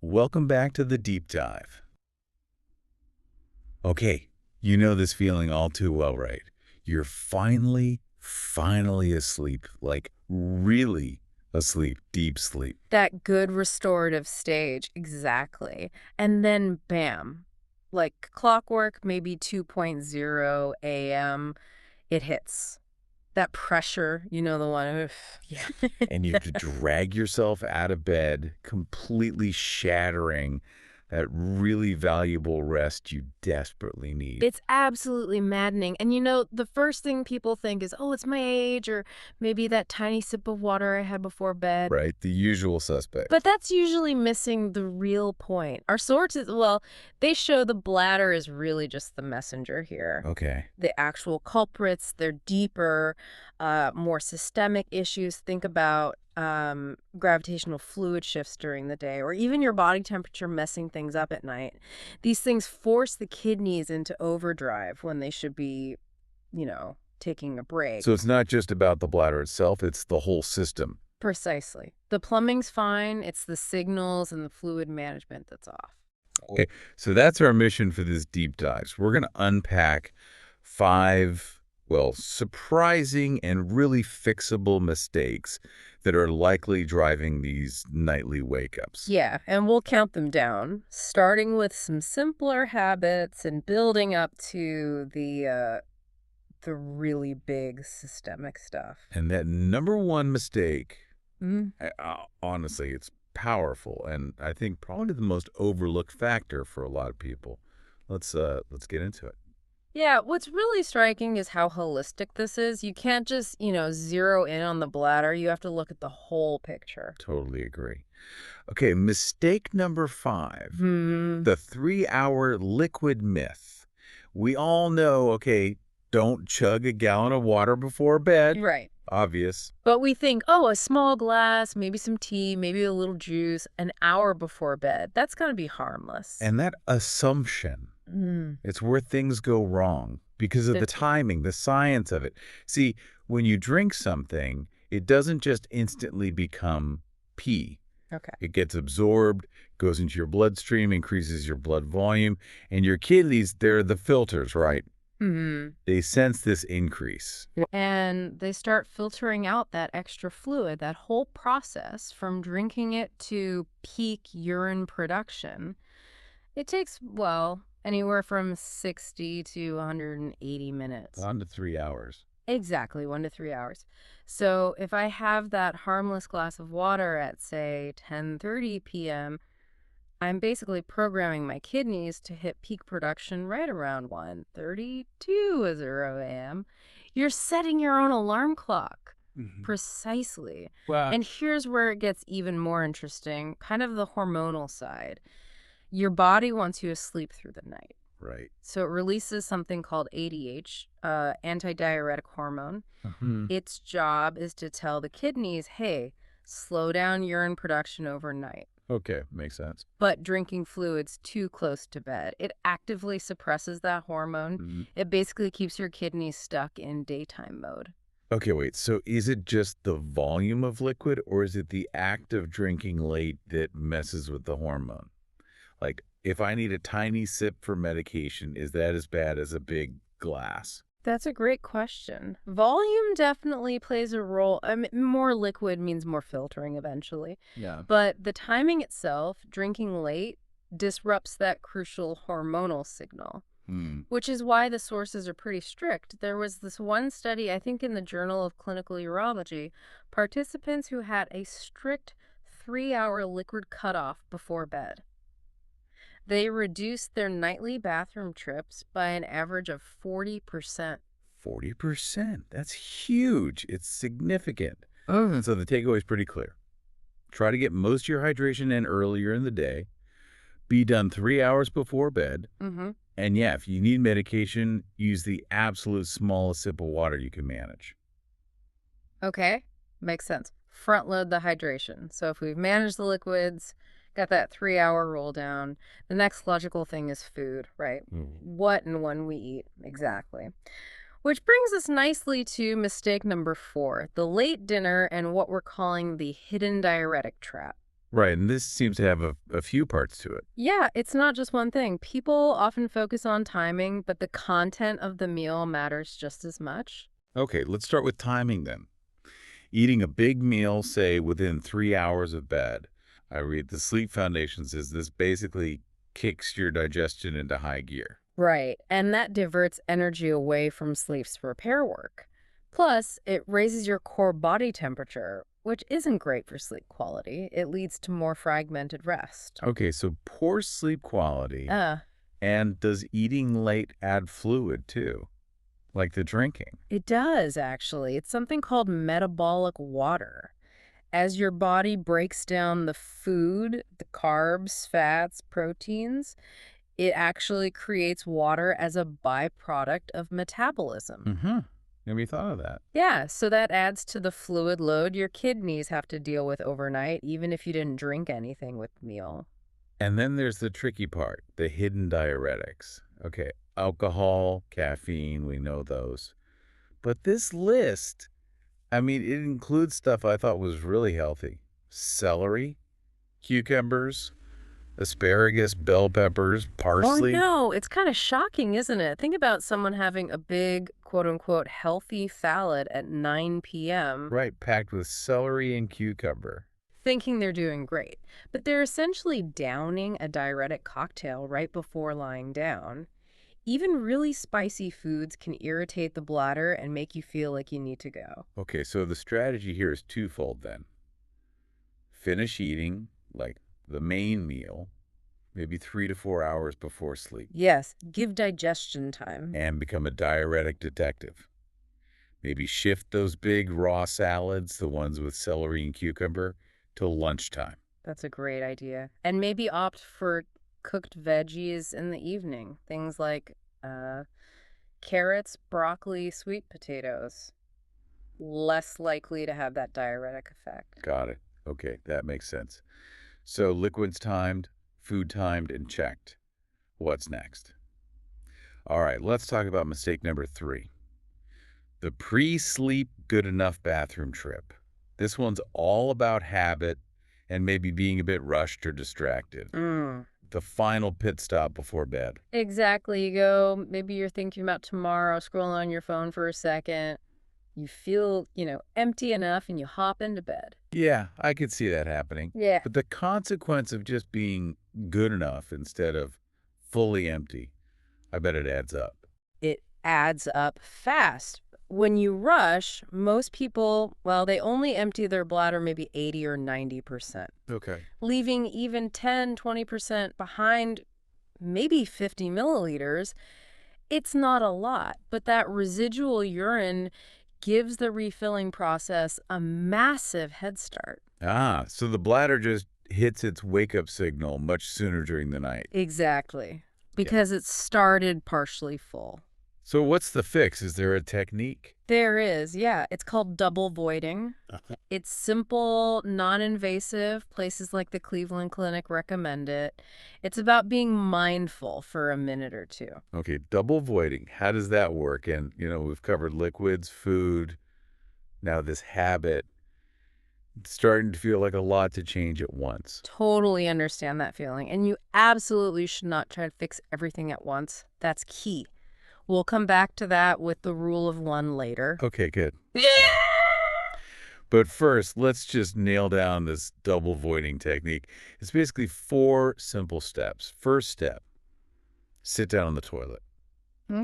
Welcome back to the deep dive. Okay, you know this feeling all too well, right? You're finally asleep, like really asleep, deep sleep. That good restorative stage, exactly. And then bam, like clockwork, maybe 2.0 a.m., it hits. That pressure, you know, the one, oof, yeah. And you have to drag yourself out of bed, completely shattering that really valuable rest you desperately need. It's absolutely maddening. And you know, the first thing people think is, oh, it's my age, or maybe that tiny sip of water I had before bed. Right? The usual But suspects. that's usually missing the real point. Our sources, well, they show the bladder is really just the messenger here. Okay. The actual culprits, they're deeper, more systemic issues. Think about gravitational fluid shifts during the day, or even your body temperature messing things up at night. These things force the kidneys into overdrive when they should be, taking a break. So it's not just about the bladder itself, it's the whole system. Precisely. The plumbing's fine. It's the signals and the fluid management that's off. Okay, so that's our mission for this deep dive. We're going to unpack five, well, surprising and really fixable mistakes that are likely driving these nightly wake-ups. Yeah, and we'll count them down, starting with some simpler habits and building up to the really big systemic stuff. And that number one mistake, Mm. honestly, it's powerful, and I think probably the most overlooked factor for a lot of people. Let's get into it. Yeah, what's really striking is how holistic this is. You can't just, zero in on the bladder. You have to look at the whole picture. Totally agree. Okay, mistake number five, Hmm. the 3-hour liquid myth. We all know, okay, don't chug a gallon of water before bed. Right. Obvious. But we think, oh, a small glass, maybe some tea, maybe a little juice, an hour before bed. That's going to be harmless. And that assumption, Mm. it's where things go wrong because of the timing, the science of it. See, when you drink something, it doesn't just instantly become pee. Okay. It gets absorbed, goes into your bloodstream, increases your blood volume, and your kidneys, they're the filters, right? Hmm. They sense this increase. And they start filtering out that extra fluid. That whole process from drinking it to peak urine production, it takes, well, anywhere from 60 to 180 minutes. On to 3 hours. Exactly, 1 to 3 hours. So if I have that harmless glass of water at, say, 10:30 p.m., I'm basically programming my kidneys to hit peak production right around 1:32 a.m. You're setting your own alarm clock. Mhm. Precisely. Well, And here's where it gets even more interesting, kind of the hormonal side. Your body wants you asleep through the night. right. So it releases something called ADH, antidiuretic hormone. Mhm. Its job is to tell the kidneys, hey, slow down urine production overnight. Okay, makes sense. But drinking fluids too close to bed, it actively suppresses that hormone. Mhm. It basically keeps your kidneys stuck in daytime mode. Okay, wait. So is it just the volume of liquid, or is it the act of drinking late that messes with the hormone? Like, if I need a tiny sip for medication, is that as bad as a big glass? That's a great question. Volume definitely plays a role. More liquid means more filtering eventually. Yeah. But the timing itself, drinking late, disrupts that crucial hormonal signal, Hmm. which is why the sources are pretty strict. There was this one study, I think in the Journal of Clinical Urology, participants who had a strict 3-hour liquid cutoff before bed. They reduced their nightly bathroom trips by an average of 40%. 40%. That's huge. It's significant. Oh. So the takeaway is pretty clear. Try to get most of your hydration in earlier in the day. Be done 3 hours before bed. Mm-hmm. And yeah, if you need medication, use the absolute smallest sip of water you can manage. Okay, makes sense. Front load the hydration. So if we've managed the liquids, got that 3-hour roll down, the next logical thing is food, right? Mhm. What and when we eat, exactly. Which brings us nicely to mistake number 4, the late dinner and what we're calling the hidden diuretic trap. Right, and this seems to have a few parts to it. Yeah, it's not just one thing. People often focus on timing, but the content of the meal matters just as much. Okay, let's start with timing then. Eating a big meal, say, within 3 hours of bed. I read the Sleep Foundation says this basically kicks your digestion into high gear. Right, and that diverts energy away from sleep's repair work. Plus, it raises your core body temperature, which isn't great for sleep quality. It leads to more fragmented rest. Okay, so poor sleep quality. Uh, And does eating late add fluid too, like the drinking? it does, actually. It's something called metabolic water. As your body breaks down the food, the carbs, fats, proteins, it actually creates water as a byproduct of metabolism. Mm-hmm. Never thought of that. Yeah, so that adds to the fluid load your kidneys have to deal with overnight, even if you didn't drink anything with the meal. And then there's the tricky part, the hidden diuretics. Okay, alcohol, caffeine, we know those. But this list, I mean, it includes stuff I thought was really healthy. Celery, cucumbers, asparagus, bell peppers, Oh, parsley. no, it's kind of shocking, isn't it? Think about someone having a big, quote unquote, healthy salad at 9 p.m., Right, packed with celery and cucumber. thinking they're doing great. But they're essentially downing a diuretic cocktail right before lying down. Even really spicy foods can irritate the bladder and make you feel like you need to go. Okay, so the strategy here is twofold then. Finish eating, like the main meal, maybe 3 to 4 hours before sleep, Yes, give digestion time. and become a diuretic detective. Maybe shift those big raw salads, the ones with celery and cucumber, till lunchtime. That's a great idea. And maybe opt for cooked veggies in the evening. Things like uh, carrots, broccoli, sweet potatoes. Less likely to have that diuretic effect. Got it. Okay, that makes sense. So liquids timed, food timed, and checked. What's next? All right, let's talk about mistake number 3. The pre-sleep good enough bathroom trip. This one's all about habit and maybe being a bit rushed or distracted. Mm. The final pit stop before bed. Exactly. You go, maybe you're thinking about tomorrow, scrolling on your phone for a second. You feel, empty enough and you hop into bed. Yeah, I could see that happening. Yeah. But the consequence of just being good enough instead of fully empty, I bet it adds up. It adds up fast. When you rush, most people, well, they only empty their bladder maybe 80 or 90%, Okay. leaving even 10, 20% behind, maybe 50 milliliters. It's not a lot, but that residual urine gives the refilling process a massive head start. Ah, so the bladder just hits its wake-up signal much sooner during the night. Exactly, Yeah. because it started partially full. So what's the fix? Is there a technique? There is, yeah. It's called double voiding. It's simple, non-invasive. Places like the Cleveland Clinic recommend it. It's about being mindful for a minute or two. Okay, double voiding. How does that work? And, we've covered liquids, food, now this habit. It's starting to feel like a lot to change at once. Totally understand that feeling. And you absolutely should not try to fix everything at once. That's key. We'll come back to that with the rule of one later. Okay, good. But first, let's just nail down this double voiding technique. It's basically 4 simple steps. First step, sit down on the toilet. Hmm?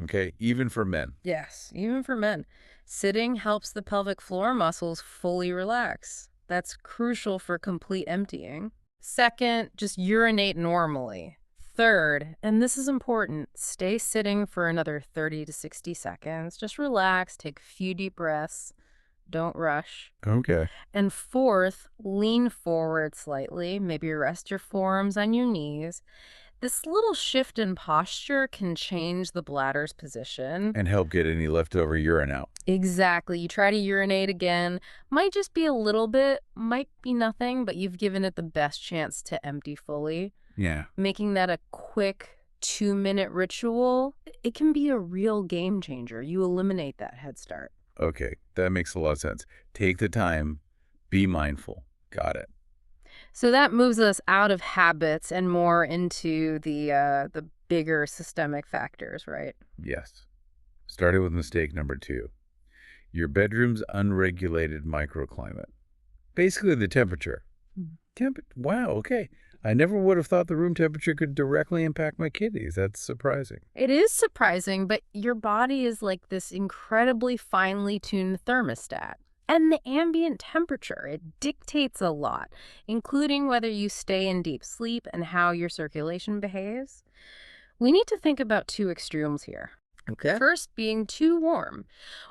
Okay, even for men. Yes, even for men. Sitting helps the pelvic floor muscles fully relax. That's crucial for complete emptying. Second, just urinate normally. Third, and this is important, stay sitting for another 30 to 60 seconds. Just relax, take a few deep breaths. Don't rush. Okay. And fourth, lean forward slightly. Maybe rest your forearms on your knees. This little shift in posture can change the bladder's position. And help get any leftover urine out. Exactly. You try to urinate again. Might just be a little bit, might be nothing, but you've given it the best chance to empty fully. Yeah. Making that a quick 2-minute ritual, it can be a real game changer. You eliminate that head start. Okay, that makes a lot of sense. Take the time, be mindful. Got it. So that moves us out of habits and more into the bigger systemic factors, right? Yes. Started with mistake number 2. Your bedroom's unregulated microclimate. Basically the temperature. Wow, okay. I never would have thought the room temperature could directly impact my kidneys. That's surprising. It is surprising, but your body is like this incredibly finely tuned thermostat. And the ambient temperature, it dictates a lot, including whether you stay in deep sleep and how your circulation behaves. We need to think about two extremes here. Okay. First, being too warm.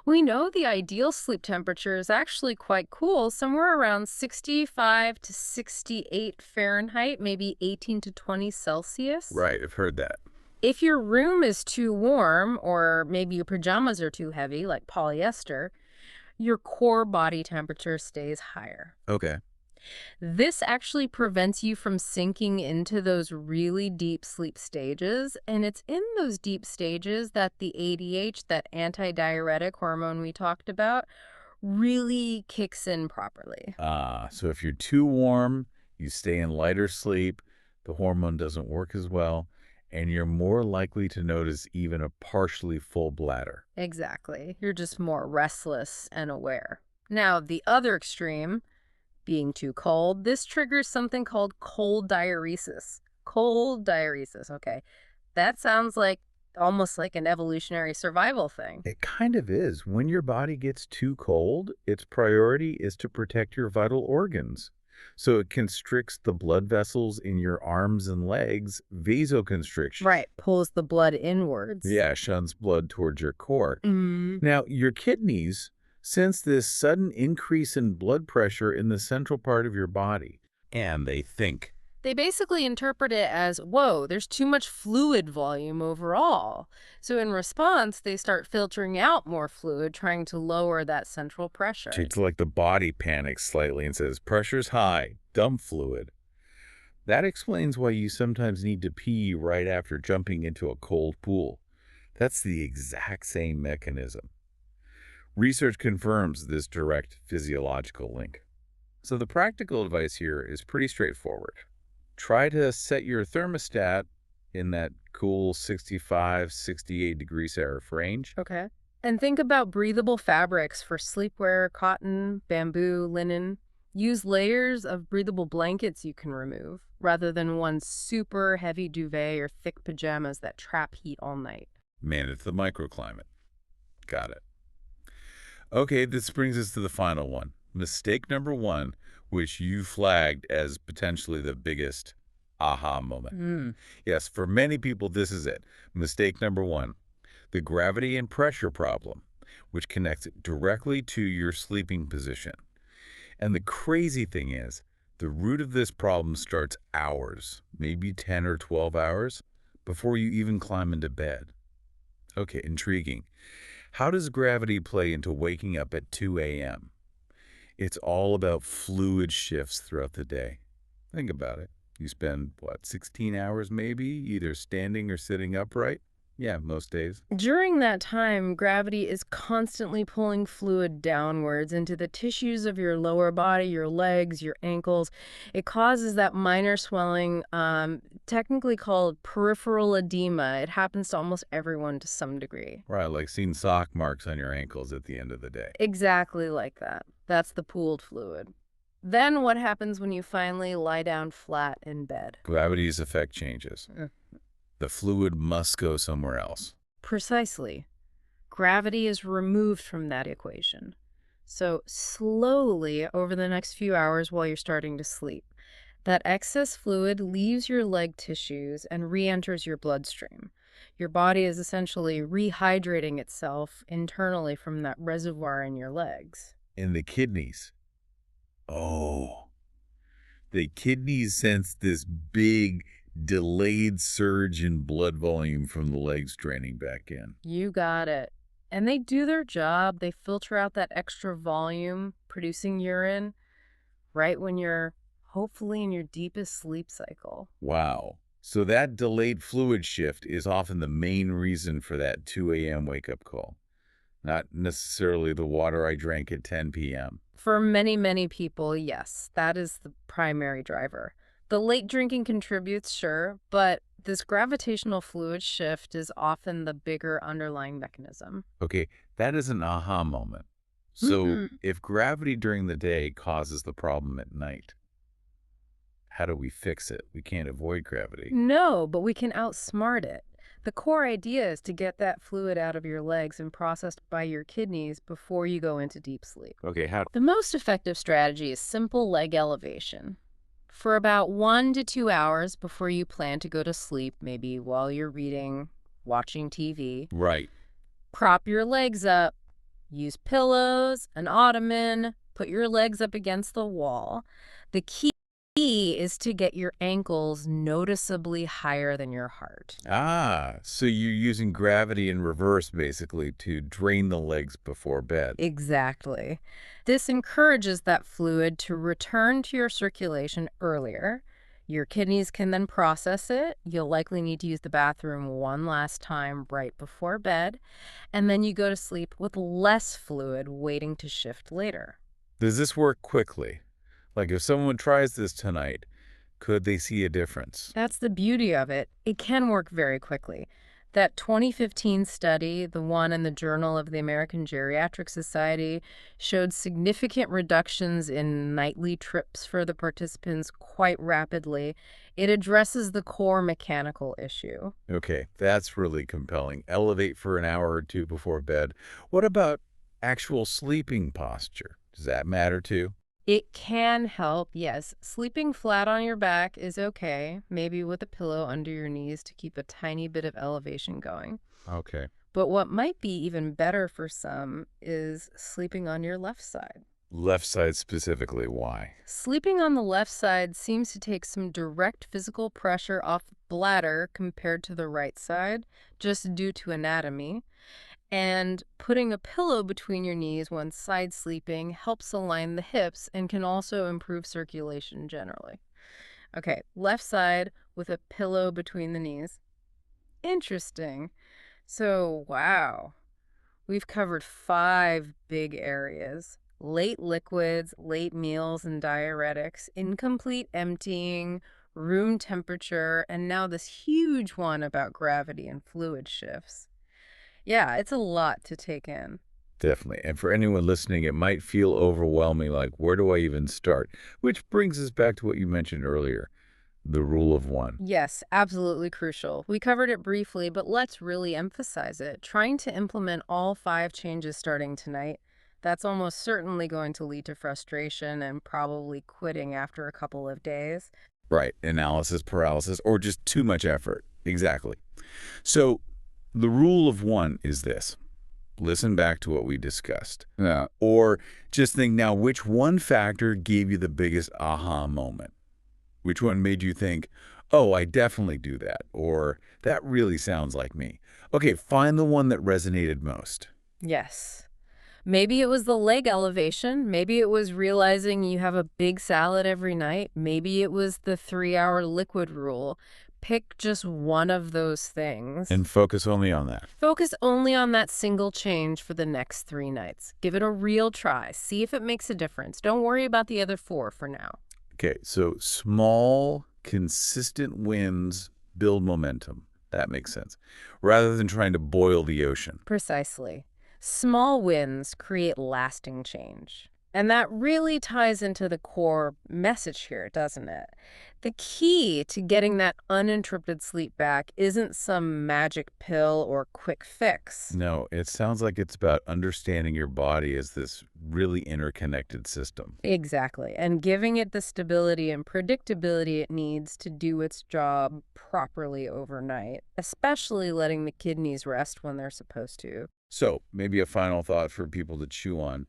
We know the ideal sleep temperature is actually quite cool, somewhere around 65 to 68 Fahrenheit, maybe 18 to 20 Celsius. Right, I've heard that. If your room is too warm, or maybe your pajamas are too heavy, like polyester, your core body temperature stays higher. Okay. This actually prevents you from sinking into those really deep sleep stages, and it's in those deep stages that the ADH, that antidiuretic hormone we talked about, really kicks in properly. So if you're too warm, you stay in lighter sleep, the hormone doesn't work as well, and you're more likely to notice even a partially full bladder. Exactly. You're just more restless and aware. Now, the other extreme, being too cold, this triggers something called cold diuresis. Cold diuresis, okay. That sounds like almost like an evolutionary survival thing. It kind of is. When your body gets too cold, its priority is to protect your vital organs. So it constricts the blood vessels in your arms and legs, vasoconstriction. Right, pulls the blood inwards. Yeah, shuns blood towards your core. Mm. Now, your kidneys sense this sudden increase in blood pressure in the central part of your body, and they think, They basically interpret it as, whoa, there's too much fluid volume overall. So in response, they start filtering out more fluid, trying to lower that central pressure. it's like the body panics slightly and says, pressure's high, dump fluid. That explains why you sometimes need to pee right after jumping into a cold pool. That's the exact same mechanism. Research confirms this direct physiological link. So the practical advice here is pretty straightforward. Try to set your thermostat in that cool 65, 68 degrees Celsius range. Okay. And think about breathable fabrics for sleepwear, cotton, bamboo, linen. Use layers of breathable blankets you can remove, rather than one super heavy duvet or thick pajamas that trap heat all night. Manage the microclimate. Got it. Okay, this brings us to the final one. Mistake number 1, which you flagged as potentially the biggest aha moment. Yes, for many people, this is it. Mistake number 1, the gravity and pressure problem, which connects directly to your sleeping position. And the crazy thing is, the root of this problem starts hours, maybe 10 or 12 hours, before you even climb into bed. Okay, intriguing. How does gravity play into waking up at 2 a.m.? It's all about fluid shifts throughout the day. Think about it. You spend, 16 hours maybe, either standing or sitting upright? Yeah, most days. During that time, gravity is constantly pulling fluid downwards into the tissues of your lower body, your legs, your ankles. It causes that minor swelling, technically called peripheral edema. It happens to almost everyone to some degree. Right, like seeing sock marks on your ankles at the end of the day. Exactly like that. That's the pooled fluid. Then what happens when you finally lie down flat in bed? Gravity's effect changes. The fluid must go somewhere else. Precisely. Gravity is removed from that equation. So slowly, over the next few hours while you're starting to sleep, that excess fluid leaves your leg tissues and re-enters your bloodstream. Your body is essentially rehydrating itself internally from that reservoir in your legs. In the kidneys. Oh. The kidneys sense this big, delayed surge in blood volume from the legs draining back in. You got it. And they do their job. They filter out that extra volume, producing urine, right when you're hopefully in your deepest sleep cycle. Wow. So that delayed fluid shift is often the main reason for that 2 a.m. wake-up call, not necessarily the water I drank at 10 p.m. For many, many people, yes, that is the primary driver. The late drinking contributes, sure, but this gravitational fluid shift is often the bigger underlying mechanism. Okay, that is an aha moment. So Mm-hmm. if gravity during the day causes the problem at night, how do we fix it? We can't avoid gravity. No, but we can outsmart it. The core idea is to get that fluid out of your legs and processed by your kidneys before you go into deep sleep. Okay, how? The most effective strategy is simple leg elevation. For about 1 to 2 hours before you plan to go to sleep, maybe while you're reading, watching TV, Right. prop your legs up, use pillows, an ottoman, put your legs up against the wall. The key is to get your ankles noticeably higher than your heart. Ah, so you're using gravity in reverse, basically, to drain the legs before bed. Exactly. This encourages that fluid to return to your circulation earlier. Your kidneys can then process it. You'll likely need to use the bathroom one last time right before bed, and then you go to sleep with less fluid waiting to shift later. Does this work quickly? Like if someone tries this tonight, could they see a difference? That's the beauty of it. It can work very quickly. That 2015 study, the one in the Journal of the American Geriatric Society, showed significant reductions in nightly trips for the participants quite rapidly. It addresses the core mechanical issue. Okay, that's really compelling. Elevate for an hour or two before bed. What about actual sleeping posture? Does that matter too? It can help, yes. Sleeping flat on your back is okay, maybe with a pillow under your knees to keep a tiny bit of elevation going. Okay. But what might be even better for some is sleeping on your left side. Left side specifically, why? Sleeping on the left side seems to take some direct physical pressure off the bladder compared to the right side, just due to anatomy. And putting a pillow between your knees when side sleeping helps align the hips and can also improve circulation generally. Okay, left side with a pillow between the knees. Interesting. So, wow. We've covered 5 big areas: late liquids, late meals and diuretics, incomplete emptying, room temperature, and now this huge one about gravity and fluid shifts. Yeah, it's a lot to take in. Definitely. And for anyone listening, it might feel overwhelming, like, where do I even start? Which brings us back to what you mentioned earlier, the rule of one. Yes, absolutely crucial. We covered it briefly, but let's really emphasize it. Trying to implement all 5 changes starting tonight, that's almost certainly going to lead to frustration and probably quitting after a couple of days. Right. Analysis paralysis or just too much effort. Exactly. So the rule of one is this. Listen back to what we discussed. Yeah. Or just think now, which one factor gave you the biggest aha moment? Which one made you think, oh, I definitely do that, or that really sounds like me? Okay, find the one that resonated most. Yes. Maybe it was the leg elevation. Maybe it was realizing you have a big salad every night. Maybe it was the 3-hour liquid rule. Pick just one of those things. And focus only on that. Focus only on that single change for the next 3 nights. Give it a real try. See if it makes a difference. Don't worry about the other 4 for now. Okay, so small, consistent wins build momentum. That makes sense. Rather than trying to boil the ocean. Precisely. Small wins create lasting change. And that really ties into the core message here, doesn't it? The key to getting that uninterrupted sleep back isn't some magic pill or quick fix. No, it sounds like it's about understanding your body as this really interconnected system. Exactly. And giving it the stability and predictability it needs to do its job properly overnight, especially letting the kidneys rest when they're supposed to. So maybe a final thought for people to chew on,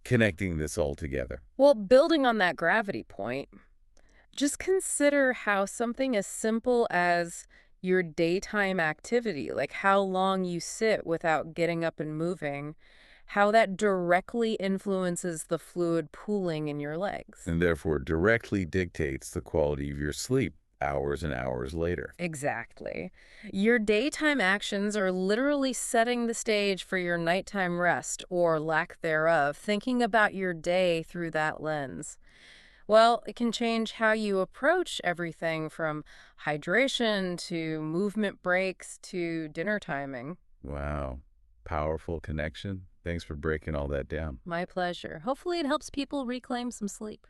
connecting this all together. Well, building on that gravity point, just consider how something as simple as your daytime activity, like how long you sit without getting up and moving, how that directly influences the fluid pooling in your legs. And therefore directly dictates the quality of your sleep. hours and hours later. Exactly. Your daytime actions are literally setting the stage for your nighttime rest or lack thereof, thinking about your day through that lens. Well, it can change how you approach everything from hydration to movement breaks to dinner timing. Wow. Powerful connection. Thanks for breaking all that down. My pleasure. Hopefully, it helps people reclaim some sleep.